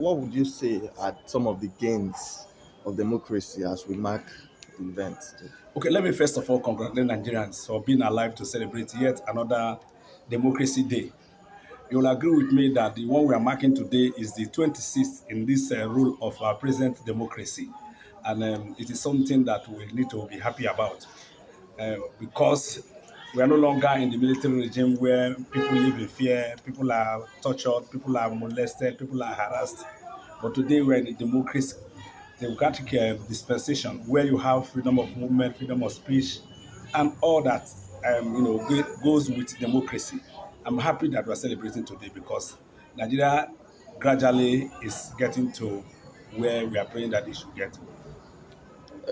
What would you say are some of the gains of democracy as we mark the event today? Okay, let me first of all congratulate Nigerians for being alive to celebrate yet another Democracy Day. You will agree with me that the one we are marking today is the 26th in this rule of our present democracy. And it is something that we need to be happy about because we are no longer in the military regime where people live in fear, people are tortured, people are molested, people are harassed. But today we're in a democratic dispensation where you have freedom of movement, freedom of speech, and all that goes with democracy. I'm happy that we're celebrating today because Nigeria gradually is getting to where we are praying that it should get to.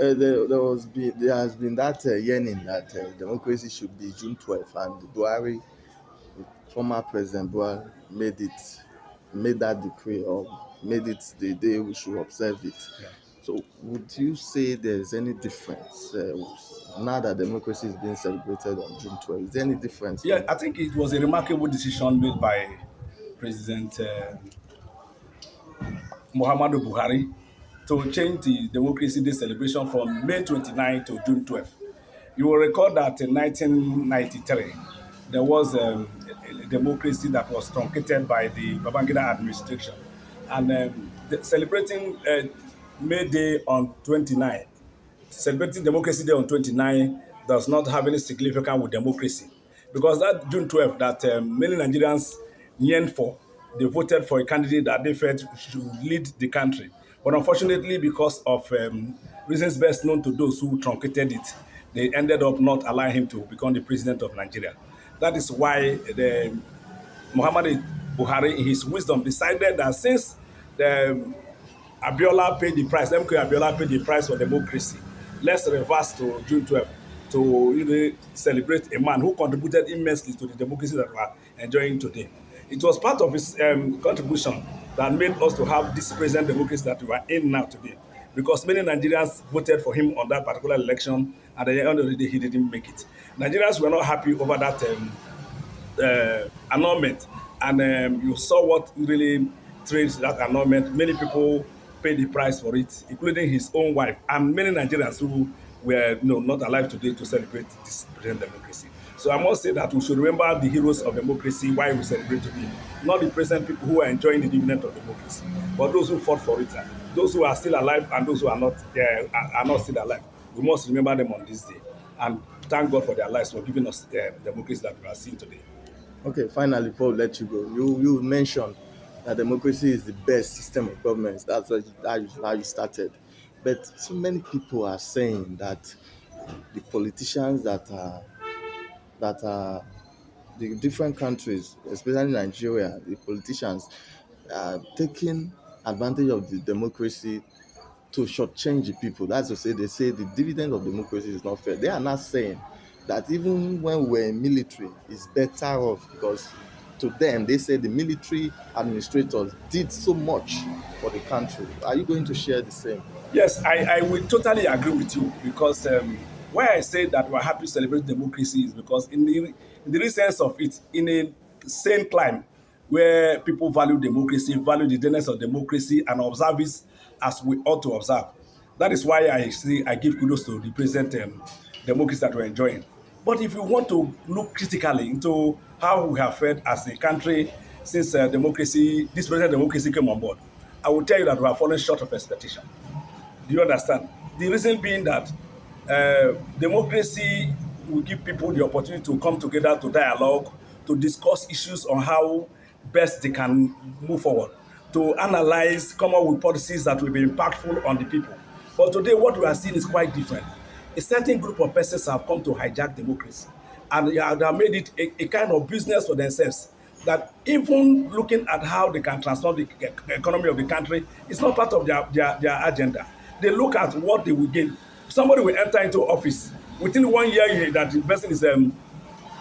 There has been that yearning that democracy should be June 12th, and Buhari, the former President Buhari, made that decree or made it the day we should observe it. Yeah. So, would you say there's any difference now that democracy is being celebrated on June 12th? Is there any difference Yeah, from? I think it was a remarkable decision made by President Muhammadu Buhari to change the Democracy Day celebration from May 29 to June 12. You will recall that in 1993, there was a democracy that was truncated by the Babangida administration. And celebrating May Day on 29, celebrating Democracy Day on 29 does not have any significance with democracy. Because that June 12th that many Nigerians yearned for, they voted for a candidate that they felt should lead the country. But unfortunately, because of reasons best known to those who truncated it, they ended up not allowing him to become the president of Nigeria. That is why the Muhammad Buhari, in his wisdom, decided that since the Abiola paid the price. MK Abiola paid the price for democracy. Let's reverse to June 12th to celebrate a man who contributed immensely to the democracy that we are enjoying today. It was part of his contribution that made us to have this present democracy that we are in now today. Because many Nigerians voted for him on that particular election, and at the end of the day, he didn't make it. Nigerians were not happy over that annulment. And you saw what really trades that annulment. Many people paid the price for it, including his own wife, and many Nigerians who were not alive today to celebrate this present democracy. So I must say that we should remember the heroes of democracy while we celebrate today, not the present people who are enjoying the dividend of democracy, but those who fought for it, those who are still alive and those who are not still alive. We must remember them on this day and thank God for their lives for giving us the democracy that we are seeing today. Okay, finally, before we let you go, you mentioned that democracy is the best system of government. That's how you started. But so many people are saying that the politicians that are the different countries, especially Nigeria, the politicians are taking advantage of the democracy to shortchange the people. That's to say, they say the dividend of democracy is not fair. They are not saying that even when we were in military, it's better off because to them, they say the military administrators did so much for the country. Are you going to share the same? Yes, I will totally agree with you because why I say that we're happy to celebrate democracy is because in the real sense of it, in a sane climate where people value democracy, value the denerness of democracy, and observe it as we ought to observe. That is why I say I give kudos to the present democracy that we're enjoying. But if you want to look critically into how we have fared as a country since this present democracy came on board, I will tell you that we have fallen short of expectation. Do you understand? The reason being that democracy will give people the opportunity to come together to dialogue, to discuss issues on how best they can move forward, to analyze, come up with policies that will be impactful on the people. But today, what we are seeing is quite different. A certain group of persons have come to hijack democracy, and they have made it a kind of business for themselves. That even looking at how they can transform the economy of the country is not part of their agenda. They look at what they will gain. Somebody will enter into office within 1 year that the person is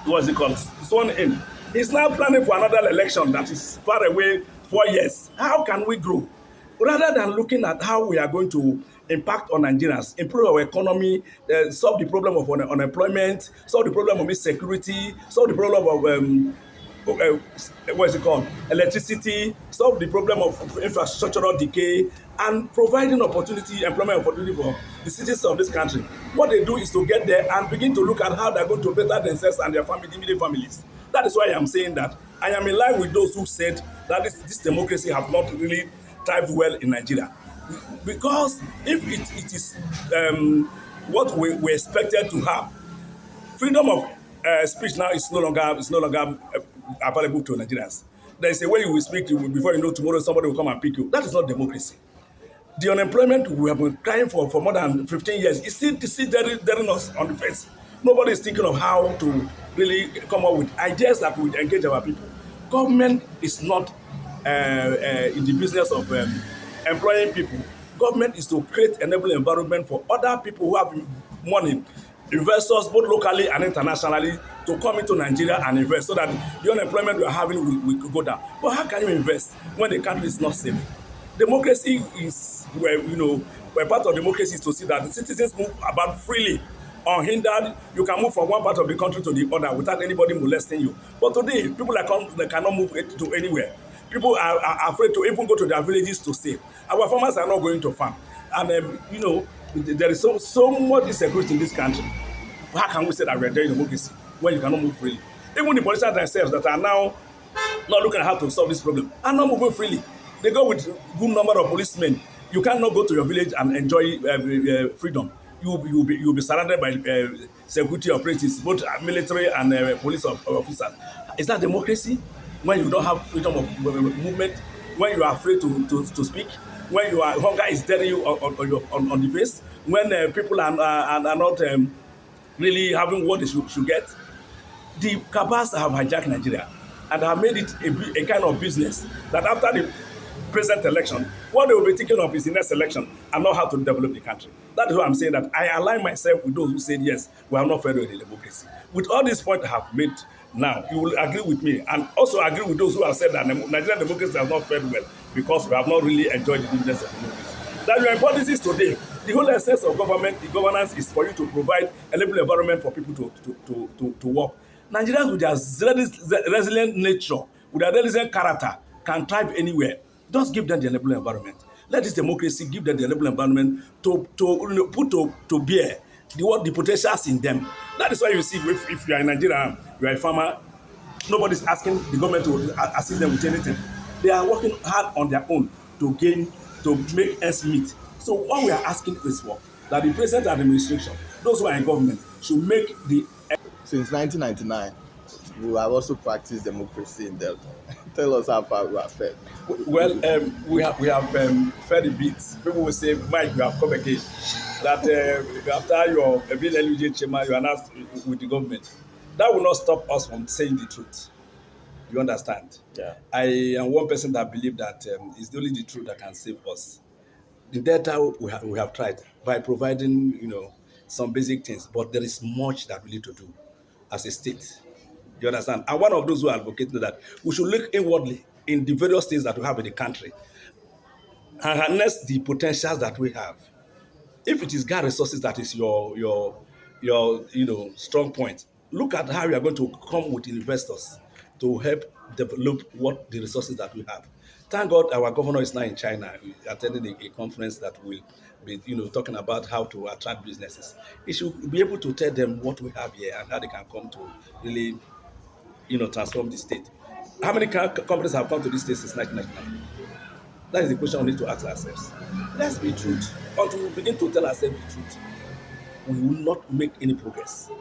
what's it called sworn in. He's now planning for another election that is far away 4 years. How can we grow? Rather than looking at how we are going to impact on Nigerians, improve our economy, solve the problem of unemployment, solve the problem of insecurity, solve the problem of what is it called, electricity, solve the problem of infrastructural decay, and providing opportunity, employment opportunity for the citizens of this country. What they do is to get there and begin to look at how they're going to better themselves and their family, immediate families. That is why I'm saying that I am in line with those who said that this democracy have not really thrived well in Nigeria. Because if it is what we expected to have, freedom of speech now is no longer available to Nigerians. There is a way you will speak, before you know tomorrow somebody will come and pick you. That is not democracy. The unemployment we have been crying for more than 15 years is still daring us on the face. Nobody is thinking of how to really come up with ideas that will engage our people. Government is not in the business of employing people. Government is to create enable environment for other people who have money, investors both locally and internationally, to come into Nigeria and invest so that the unemployment we are having will go down. But how can you invest when the country is not safe? Democracy is where part of democracy is to see that the citizens move about freely, unhindered. You can move from one part of the country to the other without anybody molesting you. But today, people they cannot move to anywhere. People are afraid to even go to their villages to stay. Our farmers are not going to farm, and there is so much insecurity in this country. How can we say that we are doing democracy when you cannot move freely? Even the politicians themselves that are now not looking at how to solve this problem are not moving freely. They go with good number of policemen. You cannot go to your village and enjoy freedom. You'll be surrounded by security operatives, both military and police officers. Is that democracy? When you don't have freedom of movement, when you are afraid to speak, when hunger is staring you on the face, when people are not really having what they should get. The cabals have hijacked Nigeria and have made it a kind of business that after the present election, what they will be thinking of is the next election and not how to develop the country. That is why I'm saying that I align myself with those who said, yes, we have not failed with the democracy. With all these points I have made now, you will agree with me and also agree with those who have said that Nigerian democracy has not failed well because we have not really enjoyed the dividends of democracy. That your policies today, the whole essence of government, the governance is for you to provide a level environment for people to work. Nigerians with their resilient nature, with their resilient character, can thrive anywhere. Just give them the enable environment. Let this democracy give them the enable environment put to bear the potentials in them. That is why you see if you are in Nigeria, you are a farmer, nobody's asking the government to assist them with anything. They are working hard on their own to make ends meet. So what we are asking is for that the present administration, those who are in government, should make the Since 1999, we have also practiced democracy in Delta. Tell us how far we have fared. well, we have fared a bit. People will say, Mike, you have come again. That after your being LUJ chairman, you are now with the government. That will not stop us from saying the truth. You understand? Yeah. I am one person that believe that it's only the truth that can save us. The data we have tried by providing some basic things, but there is much that we need to do as a state. You understand? And one of those who advocated that we should look inwardly in the various things that we have in the country and harness the potentials that we have. If it is gas resources that is your strong point, look at how you are going to come with investors to help develop what the resources that we have. Thank God our governor is now in China. We attended a conference that will be talking about how to attract businesses. He should be able to tell them what we have here and how they can come to really transform the state. How many companies have come to this state since 1999? That is the question we need to ask ourselves. Let's be truth. Until we begin to tell ourselves the truth, we will not make any progress.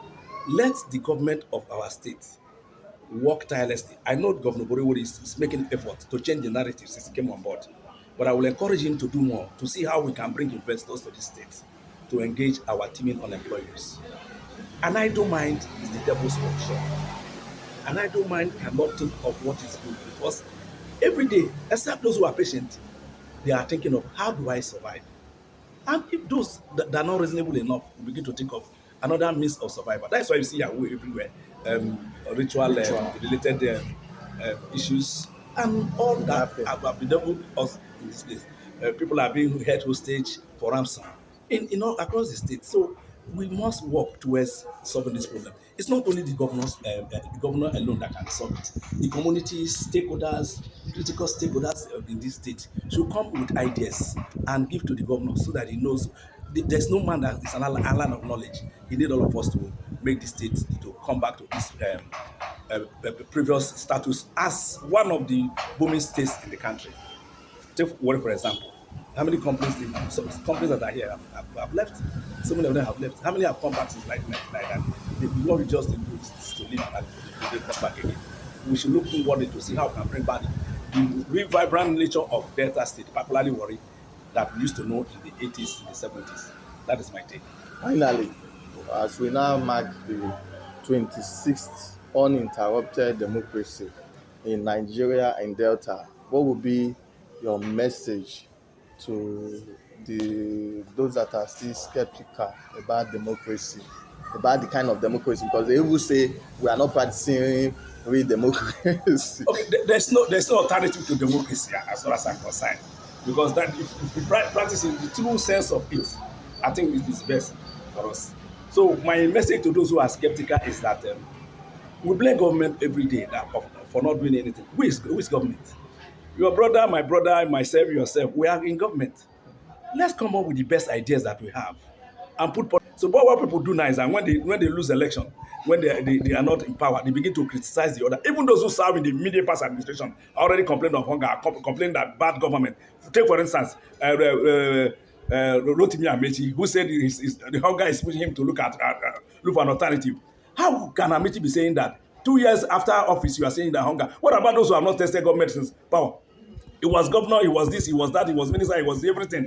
Let the government of our state work tirelessly. I know Governor Borewori is making effort to change the narrative since he came on board. But I will encourage him to do more to see how we can bring investors to the state to engage our teaming unemployers. An idle mind is the devil's workshop. An idle mind cannot think of what is good because every day, except those who are patient, they are thinking of how do I survive? And if those that are not reasonable enough, we begin to think of another means of survival. That's why you see Yahoo everywhere, ritual related issues, and all that Nothing. have bedeviled us in this place. People are being held hostage for ransom in all across the state. So we must work towards solving this problem. It's not only the governor alone that can solve it. The communities, stakeholders, critical stakeholders in this state should come with ideas and give to the governor so that he knows there's no man that is an island of knowledge. He need all of us to make the state to come back to its previous status as one of the booming states in the country. Take worry for example. How many companies, some companies that are here have left? So many of them have left. How many have come back since 1999? What we just do is to leave and they come back again. We should look inwardly to see how we can bring back the real vibrant nature of Delta State, particularly Warri, that we used to know in the 80s, in the 70s. That is my take. Finally, as we now mark the 26th uninterrupted democracy in Nigeria and Delta, what would be your message to those that are still skeptical about democracy, about the kind of democracy? Because they even say we are not practicing real democracy. Okay, there's no alternative to democracy as far as I'm concerned, because that if we practice in the true sense of it, I think it is best for us. So my message to those who are skeptical is that we blame government every day for not doing anything. Who is government? Your brother, my brother, myself, yourself. We are in government. Let's come up with the best ideas that we have and so what people do now is that when they lose election, when they are not in power, they begin to criticize the other. Even those who serve in the immediate past administration already complain of hunger, complain that bad government. Take for instance Rotimi Amechi, who said the hunger is pushing him to look for an alternative. How can Amechi be saying that 2 years after office you are saying that hunger? What about those who have not tested government since power? He was governor, he was this, he was that, he was minister, he was everything.